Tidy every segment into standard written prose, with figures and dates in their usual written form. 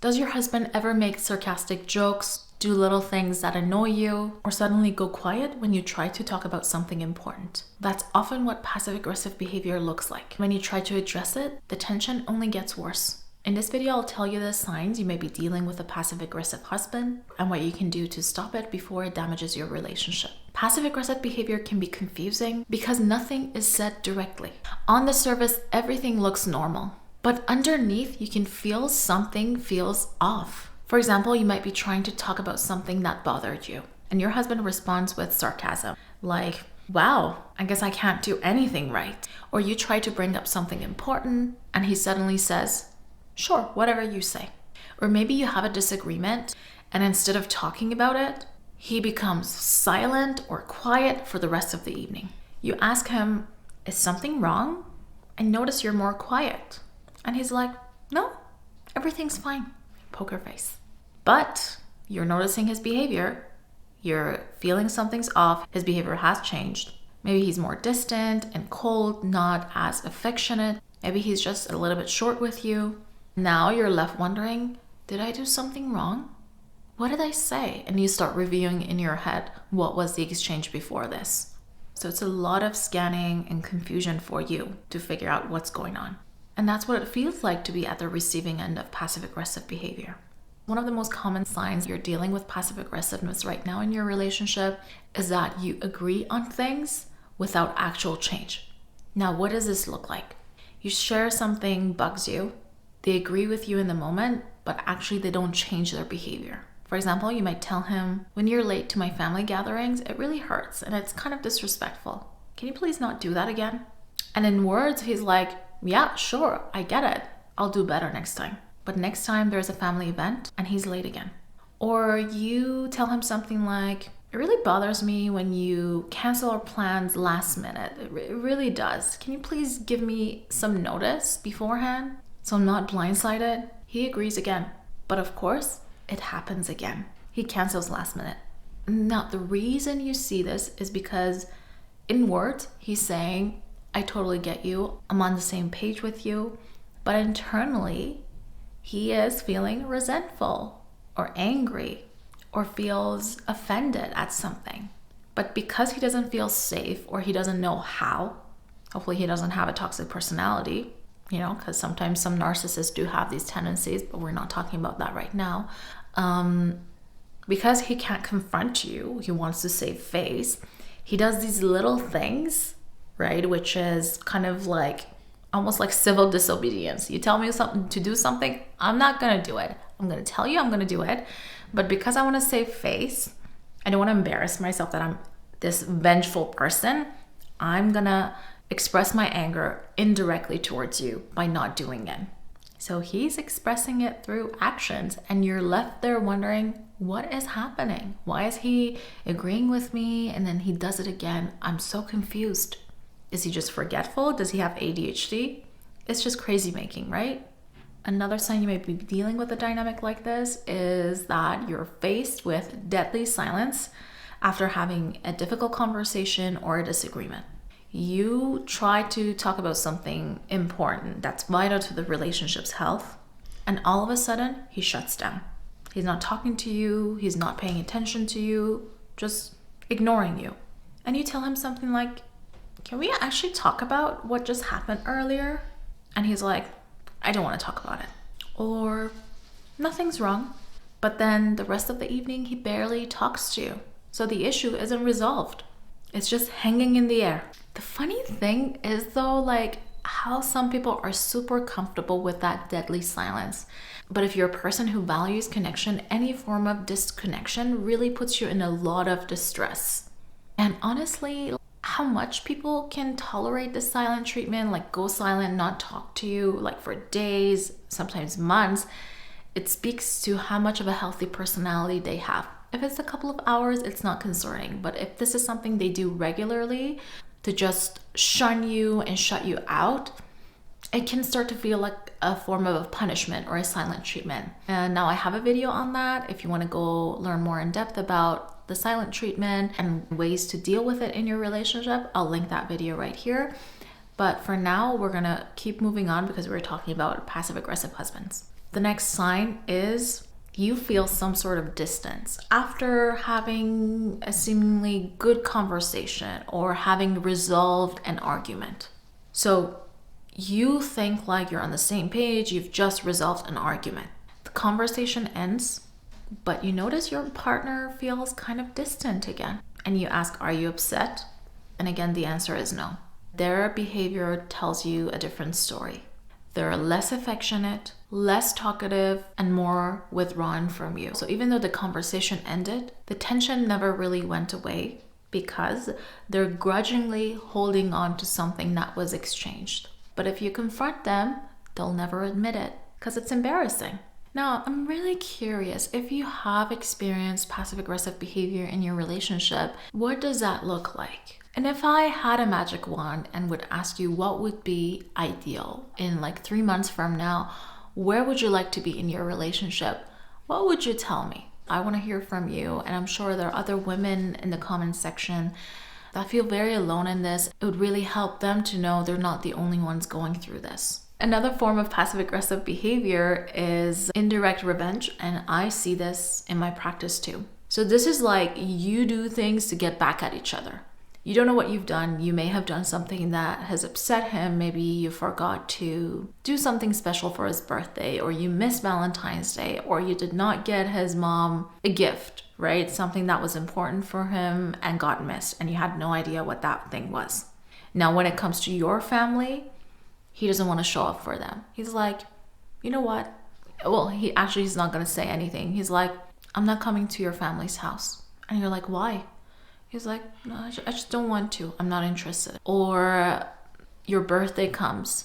Does your husband ever make sarcastic jokes, do little things that annoy you, or suddenly go quiet when you try to talk about something important? That's often what passive-aggressive behavior looks like. When you try to address it, the tension only gets worse. In this video, I'll tell you the signs you may be dealing with a passive-aggressive husband and what you can do to stop it before it damages your relationship. Passive-aggressive behavior can be confusing because nothing is said directly. On the surface, everything looks normal. But underneath, you can feel something feels off. For example, you might be trying to talk about something that bothered you, and your husband responds with sarcasm, like, wow, I guess I can't do anything right. Or you try to bring up something important, and he suddenly says, sure, whatever you say. Or maybe you have a disagreement, and instead of talking about it, he becomes silent or quiet for the rest of the evening. You ask him, is something wrong? I notice you're more quiet. And he's like, no, everything's fine. Poker face. But you're noticing his behavior. You're feeling something's off. His behavior has changed. Maybe he's more distant and cold, not as affectionate. Maybe he's just a little bit short with you. Now you're left wondering, did I do something wrong? What did I say? And you start reviewing in your head, what was the exchange before this? So it's a lot of scanning and confusion for you to figure out what's going on. And that's what it feels like to be at the receiving end of passive-aggressive behavior. One of the most common signs you're dealing with passive-aggressiveness right now in your relationship is that you agree on things without actual change. Now, what does this look like? You share something bugs you, they agree with you in the moment, but actually they don't change their behavior. For example, you might tell him, when you're late to my family gatherings, it really hurts and it's kind of disrespectful. Can you please not do that again? And in words, he's like, yeah, sure, I get it. I'll do better next time. But next time there's a family event and he's late again. Or you tell him something like, it really bothers me when you cancel our plans last minute. It really does. Can you please give me some notice beforehand so I'm not blindsided? He agrees again. But of course, it happens again. He cancels last minute. Now, the reason you see this is because in words, he's saying, I totally get you. I'm on the same page with you. But internally, he is feeling resentful or angry or feels offended at something. But because he doesn't feel safe or he doesn't know how, hopefully he doesn't have a toxic personality, because sometimes some narcissists do have these tendencies, but we're not talking about that right now. Because he can't confront you, he wants to save face, he does these little things, right? Which is kind of like, almost like civil disobedience. You tell me something to do something, I'm not gonna do it. I'm gonna tell you I'm gonna do it. But because I wanna save face, I don't wanna embarrass myself that I'm this vengeful person, I'm gonna express my anger indirectly towards you by not doing it. So he's expressing it through actions and you're left there wondering, what is happening? Why is he agreeing with me and then he does it again? I'm so confused. Is he just forgetful? Does he have ADHD? It's just crazy making, right? Another sign you may be dealing with a dynamic like this is that you're faced with deadly silence after having a difficult conversation or a disagreement. You try to talk about something important that's vital to the relationship's health, and all of a sudden, he shuts down. He's not talking to you, he's not paying attention to you, just ignoring you. And you tell him something like, can we actually talk about what just happened earlier? And he's like, I don't want to talk about it. Or, nothing's wrong. But then the rest of the evening, he barely talks to you. So the issue isn't resolved. It's just hanging in the air. The funny thing is though, how some people are super comfortable with that deadly silence. But if you're a person who values connection, any form of disconnection really puts you in a lot of distress. And honestly, how much people can tolerate the silent treatment, like go silent, not talk to you, for days, sometimes months, it speaks to how much of a healthy personality they have. If it's a couple of hours, it's not concerning. But if this is something they do regularly, to just shun you and shut you out, it can start to feel like a form of a punishment or a silent treatment. And now I have a video on that. If you want to go learn more in depth about the silent treatment and ways to deal with it in your relationship, I'll link that video right here. But for now, we're gonna keep moving on because we're talking about passive-aggressive husbands. The next sign is you feel some sort of distance after having a seemingly good conversation or having resolved an argument. So you think like you're on the same page, you've just resolved an argument. The conversation ends, but you notice your partner feels kind of distant again. And you ask, are you upset? And again, the answer is no. Their behavior tells you a different story. They're less affectionate, less talkative, and more withdrawn from you. So even though the conversation ended, the tension never really went away because they're grudgingly holding on to something that was exchanged. But if you confront them, they'll never admit it because it's embarrassing. Now, I'm really curious, if you have experienced passive-aggressive behavior in your relationship, what does that look like? And if I had a magic wand and would ask you what would be ideal in like 3 months from now, where would you like to be in your relationship? What would you tell me? I want to hear from you, and I'm sure there are other women in the comment section that feel very alone in this. It would really help them to know they're not the only ones going through this. Another form of passive-aggressive behavior is indirect revenge, and I see this in my practice too. So this is like you do things to get back at each other. You don't know what you've done. You may have done something that has upset him. Maybe you forgot to do something special for his birthday, or you missed Valentine's Day, or you did not get his mom a gift, right? Something that was important for him and got missed, and you had no idea what that thing was. Now, when it comes to your family, he doesn't want to show up for them. He's like, you know what? Well, he's not going to say anything. He's like, I'm not coming to your family's house. And you're like, why? He's like, no, I just don't want to. I'm not interested. Or your birthday comes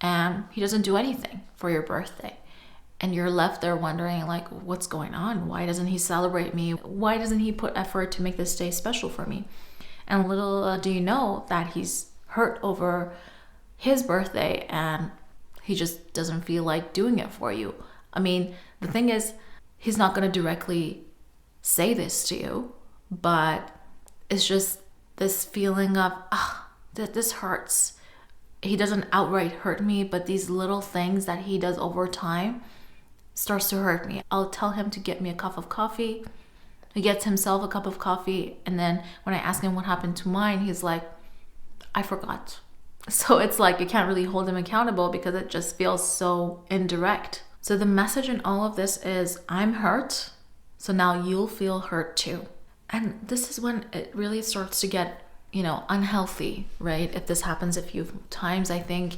and he doesn't do anything for your birthday. And you're left there wondering, like, what's going on? Why doesn't he celebrate me? Why doesn't he put effort to make this day special for me? And little do you know that he's hurt over his birthday and he just doesn't feel like doing it for you. I mean, the thing is, he's not going to directly say this to you, but it's just this feeling of, that this hurts. He doesn't outright hurt me, but these little things that he does over time starts to hurt me. I'll tell him to get me a cup of coffee. He gets himself a cup of coffee, and then when I ask him what happened to mine, he's like, I forgot. So it's like you can't really hold him accountable because it just feels so indirect. So the message in all of this is, I'm hurt, so now you'll feel hurt too. And this is when it really starts to get, unhealthy, right? If this happens a few times, I think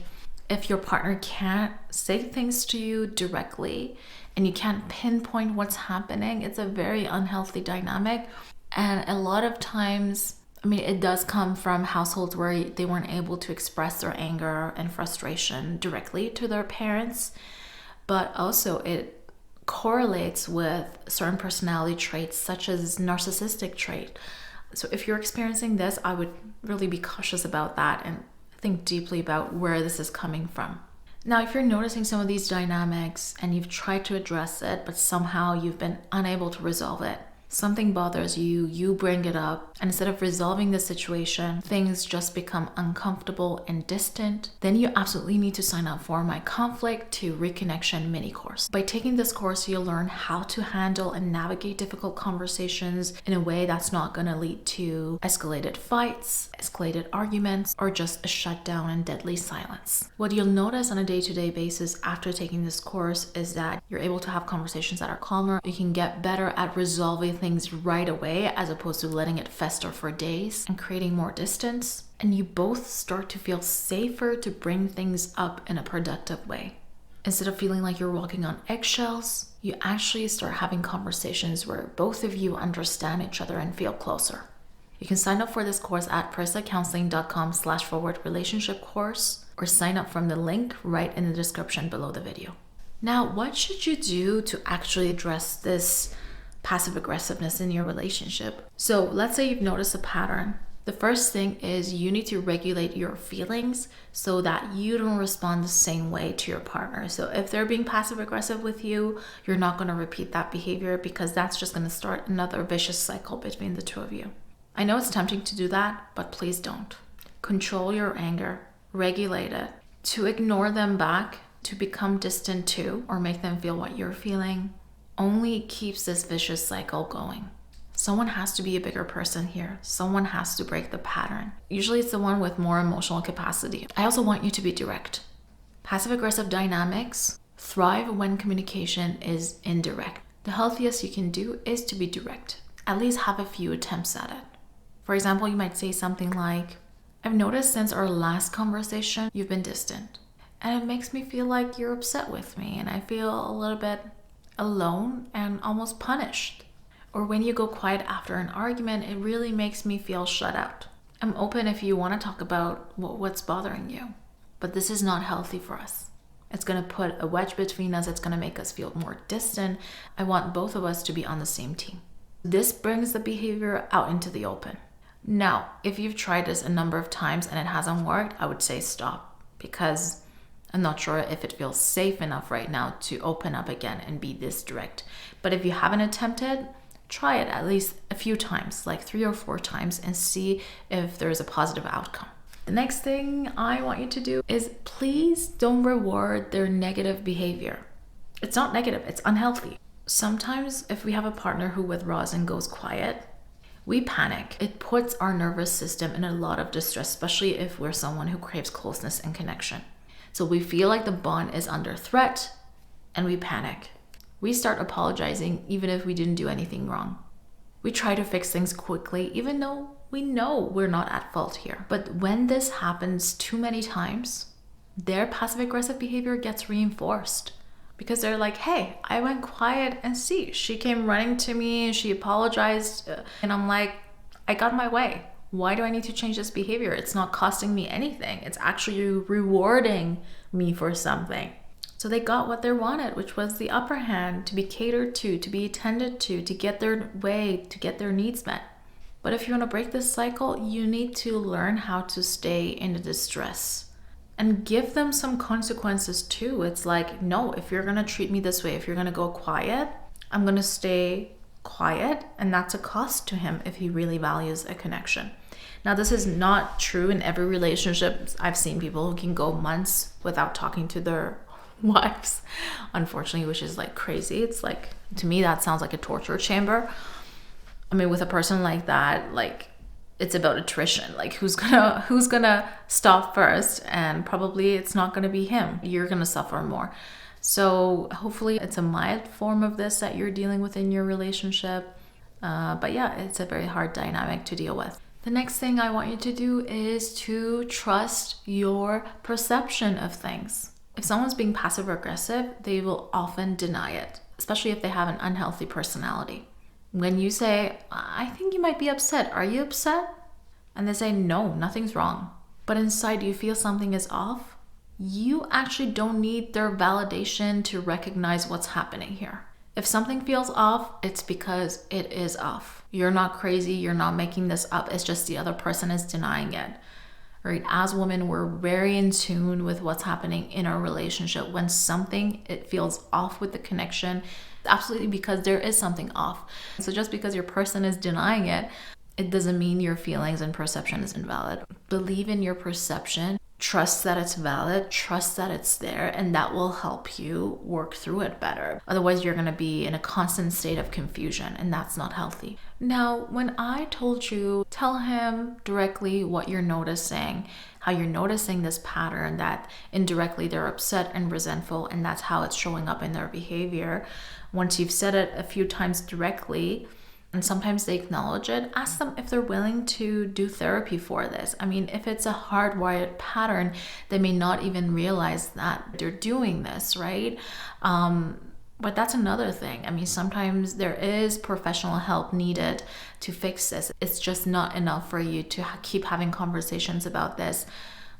if your partner can't say things to you directly and you can't pinpoint what's happening, it's a very unhealthy dynamic. And a lot of times, it does come from households where they weren't able to express their anger and frustration directly to their parents, but also it correlates with certain personality traits such as narcissistic trait. So if you're experiencing this, I would really be cautious about that and think deeply about where this is coming from. Now, if you're noticing some of these dynamics and you've tried to address it, but somehow you've been unable to resolve it, something bothers you, you bring it up, and instead of resolving the situation, things just become uncomfortable and distant, then you absolutely need to sign up for my Conflict to Reconnection mini course. By taking this course, you'll learn how to handle and navigate difficult conversations in a way that's not going to lead to escalated fights, escalated arguments, or just a shutdown and deadly silence. What you'll notice on a day-to-day basis after taking this course is that you're able to have conversations that are calmer. You can get better at resolving things right away as opposed to letting it fester for days and creating more distance. And you both start to feel safer to bring things up in a productive way. Instead of feeling like you're walking on eggshells, you actually start having conversations where both of you understand each other and feel closer. You can sign up for this course at parisacounseling.com/relationship course or sign up from the link right in the description below the video. Now, what should you do to actually address this passive aggressiveness in your relationship? So let's say you've noticed a pattern. The first thing is you need to regulate your feelings so that you don't respond the same way to your partner. So if they're being passive aggressive with you, you're not going to repeat that behavior because that's just going to start another vicious cycle between the two of you. I know it's tempting to do that, but please don't. Control your anger, regulate it. To ignore them back to become distant to or make them feel what you're feeling only keeps this vicious cycle going. Someone has to be a bigger person here. Someone has to break the pattern. Usually it's the one with more emotional capacity. I also want you to be direct. Passive-aggressive dynamics thrive when communication is indirect. The healthiest you can do is to be direct. At least have a few attempts at it. For example, you might say something like, I've noticed since our last conversation, you've been distant. And it makes me feel like you're upset with me, and I feel a little bit alone and almost punished. Or when you go quiet after an argument, it really makes me feel shut out. I'm open if you want to talk about what's bothering you, but this is not healthy for us. It's going to put a wedge between us. It's going to make us feel more distant. I want both of us to be on the same team. This brings the behavior out into the open. Now, if you've tried this a number of times and it hasn't worked, I would say stop, because I'm not sure if it feels safe enough right now to open up again and be this direct. But if you haven't attempted, try it at least a few times, like 3 or 4 times, and see if there's a positive outcome. The next thing I want you to do is please don't reward their negative behavior. It's not negative, it's unhealthy. Sometimes if we have a partner who withdraws and goes quiet, we panic. It puts our nervous system in a lot of distress, especially if we're someone who craves closeness and connection. So we feel like the bond is under threat and we panic. We start apologizing even if we didn't do anything wrong. We try to fix things quickly even though we know we're not at fault here. But when this happens too many times, their passive-aggressive behavior gets reinforced. Because they're like, hey, I went quiet and see, she came running to me, she apologized, and I'm like, I got my way. Why do I need to change this behavior? It's not costing me anything. It's actually rewarding me for something. So they got what they wanted, which was the upper hand, to be catered to be attended to get their way, to get their needs met. But if you want to break this cycle, you need to learn how to stay in the distress. And give them some consequences too. It's like, no, if you're going to treat me this way, if you're going to go quiet, I'm going to stay quiet. And that's a cost to him if he really values a connection. Now, this is not true in every relationship. I've seen people who can go months without talking to their wives, unfortunately, which is like crazy. It's like, to me, that sounds like a torture chamber. I mean, with a person like that, like, it's about attrition. Like who's gonna stop first, and probably it's not gonna be him. You're gonna suffer more. So hopefully it's a mild form of this that you're dealing with in your relationship. But yeah, it's a very hard dynamic to deal with. The next thing I want you to do is to trust your perception of things. If someone's being passive aggressive, they will often deny it, especially if they have an unhealthy personality. When you say, I think you might be upset. Are you upset? And they say, no, nothing's wrong. But inside you feel something is off. You actually don't need their validation to recognize what's happening here. If something feels off, it's because it is off. You're not crazy. You're not making this up. It's just the other person is denying it. Right? As women, we're very in tune with what's happening in our relationship. When it feels off with the connection, absolutely, because there is something off. So just because your person is denying it, it doesn't mean your feelings and perception is invalid. Believe in your perception, trust that it's valid, trust that it's there, and that will help you work through it better. Otherwise, you're going to be in a constant state of confusion, and that's not healthy. Now, when I told you, tell him directly what you're noticing, how you're noticing this pattern that indirectly they're upset and resentful, and that's how it's showing up in their behavior. Once you've said it a few times directly, and sometimes they acknowledge it, ask them if they're willing to do therapy for this. I mean, if it's a hardwired pattern, they may not even realize that they're doing this, right? But that's another thing. I mean, sometimes there is professional help needed to fix this. It's just not enough for you to keep having conversations about this,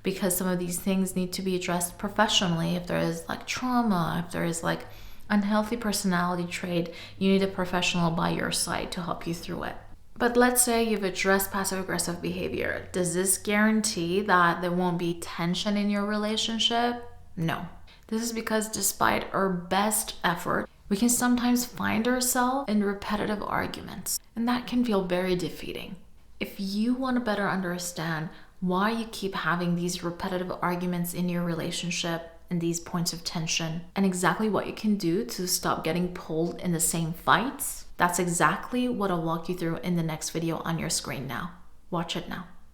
because some of these things need to be addressed professionally. If there is like trauma, if there is like unhealthy personality trait, you need a professional by your side to help you through it. But let's say you've addressed passive-aggressive behavior. Does this guarantee that there won't be tension in your relationship? No. This is because despite our best effort, we can sometimes find ourselves in repetitive arguments, and that can feel very defeating. If you want to better understand why you keep having these repetitive arguments in your relationship, in these points of tension and exactly what you can do to stop getting pulled in the same fights, that's exactly what I'll walk you through in the next video on your screen now. Watch it now.